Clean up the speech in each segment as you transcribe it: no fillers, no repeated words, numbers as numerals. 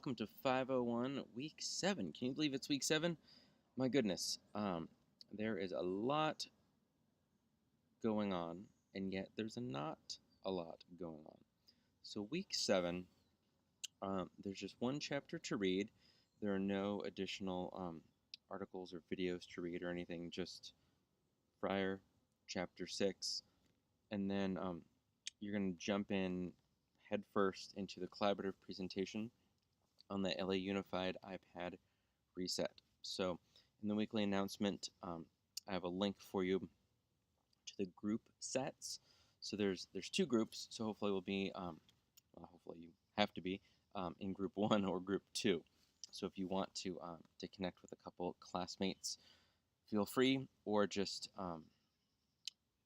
welcome to 501 week 7. Can you believe it's week 7? My goodness. There is a lot going on, and yet there's not a lot going on. So week 7, there's just one chapter to read. There are no additional articles or videos to read or anything, just Friar chapter 6. And then you're going to jump in head first into the collaborative presentation on the LA Unified iPad reset. So in the weekly announcement, I have a link for you to the group sets. So there's two groups, so hopefully we'll be, hopefully you have to be in group 1 or group 2. So if you want to connect with a couple classmates, feel free, or just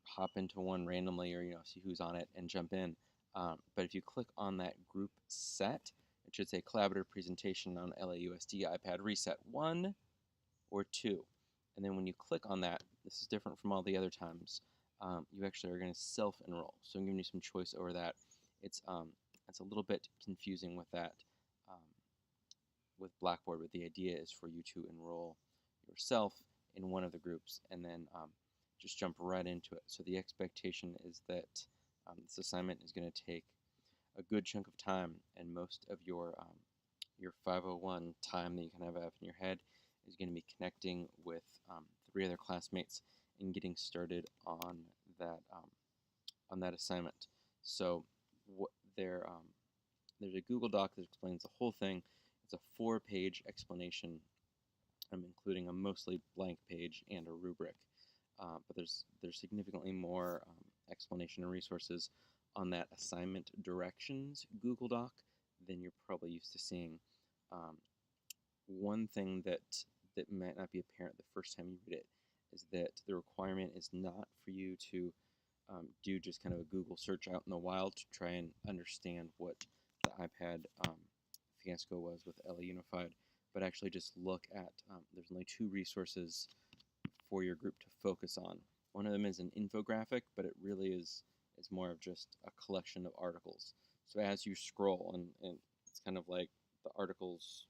hop into one randomly, or see who's on it and jump in. But if you click on that group set, it should say collaborative presentation on LAUSD iPad reset 1 or 2. And then when you click on that, this is different from all the other times, you actually are going to self-enroll. So I'm giving you some choice over that. It's a little bit confusing with that with Blackboard, but the idea is for you to enroll yourself in one of the groups and then just jump right into it. So the expectation is that this assignment is going to take a good chunk of time, and most of your 501 time that you kind of have in your head is going to be connecting with 3 other classmates and getting started on that assignment. So there's a Google Doc that explains the whole thing. It's a 4-page explanation, including a mostly blank page and a rubric. But there's significantly more explanation and resources on that assignment directions Google Doc than you're probably used to seeing. One thing that might not be apparent the first time you read it is that the requirement is not for you to do just kind of a Google search out in the wild to try and understand what the iPad fiasco was with LA Unified, but actually just look at, there's only 2 resources for your group to focus on. One of them is an infographic, but it really is more of just a collection of articles. So as you scroll, and it's kind of like the articles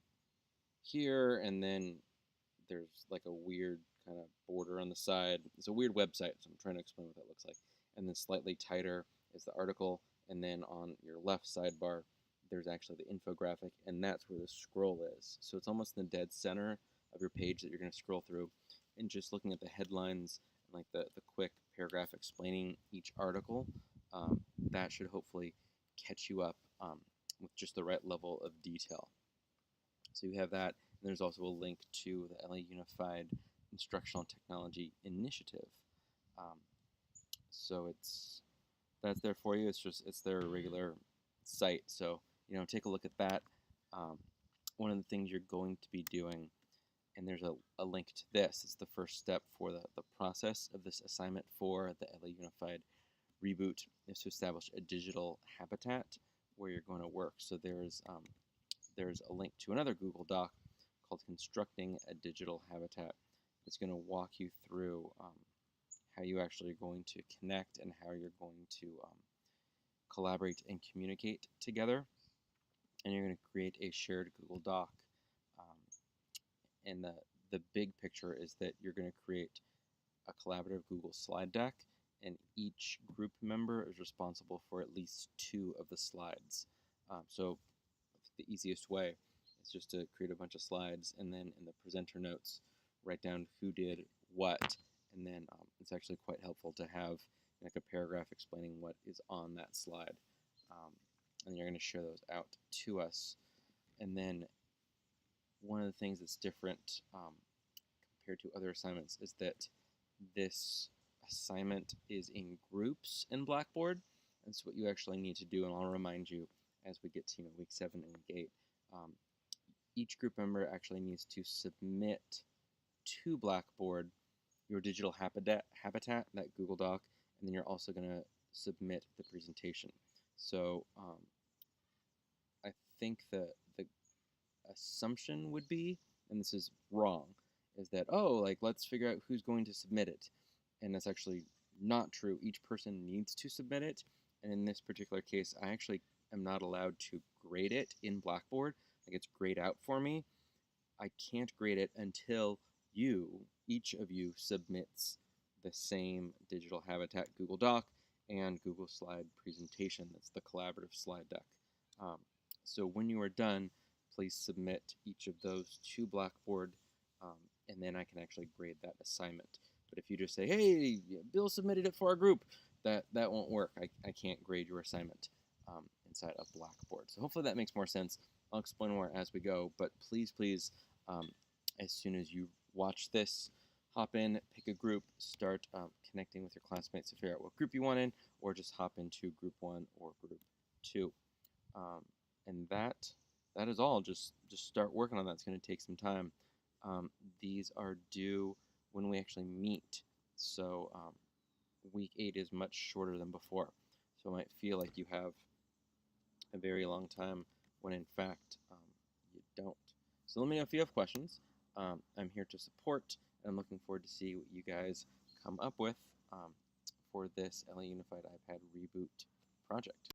here, and then there's like a weird kind of border on the side. It's a weird website, so I'm trying to explain what that looks like. And then slightly tighter is the article, and then on your left sidebar, there's actually the infographic, and that's where the scroll is. So it's almost in the dead center of your page that you're going to scroll through, and just looking at the headlines and like the quick paragraph explaining each article, that should hopefully catch you up with just the right level of detail. So you have that, and there's also a link to the LA Unified Instructional Technology Initiative. So that's there for you. It's their regular site. So take a look at that. One of the things you're going to be doing, and there's a link to this. It's the first step for the process of this assignment for the LA Unified reboot, is to establish a digital habitat where you're going to work. So there's a link to another Google Doc called Constructing a Digital Habitat. It's going to walk you through how you actually are going to connect and how you're going to collaborate and communicate together. And you're going to create a shared Google Doc. And the big picture is that you're going to create a collaborative Google slide deck, and each group member is responsible for at least 2 of the slides. So the easiest way is just to create a bunch of slides, and then in the presenter notes, write down who did what, and then it's actually quite helpful to have like a paragraph explaining what is on that slide. And you're going to share those out to us. And then one of the things that's different compared to other assignments is that this assignment is in groups in Blackboard. And so what you actually need to do, and I'll remind you as we get to week 7 and week 8, each group member actually needs to submit to Blackboard your digital habitat, that Google Doc, and then you're also going to submit the presentation. So I think the assumption would be, and this is wrong, is that, let's figure out who's going to submit it. And that's actually not true. Each person needs to submit it. And in this particular case, I actually am not allowed to grade it in Blackboard, like it's grayed out for me, I can't grade it until each of you submits the same digital habitat Google Doc and Google Slide presentation. That's the collaborative slide deck. Um, so when you are done, please submit each of those to Blackboard, and then I can actually grade that assignment. But if you just say, hey, Bill submitted it for our group, that won't work. I can't grade your assignment inside of Blackboard. So hopefully that makes more sense. I'll explain more as we go, but please, as soon as you watch this, hop in, pick a group, start connecting with your classmates to figure out what group you want in, or just hop into group 1 or group 2. And that is all. Just start working on that. It's going to take some time. These are due when we actually meet. So week 8 is much shorter than before. So it might feel like you have a very long time when in fact you don't. So let me know if you have questions. I'm here to support, and I'm looking forward to see what you guys come up with for this LA Unified iPad Reboot project.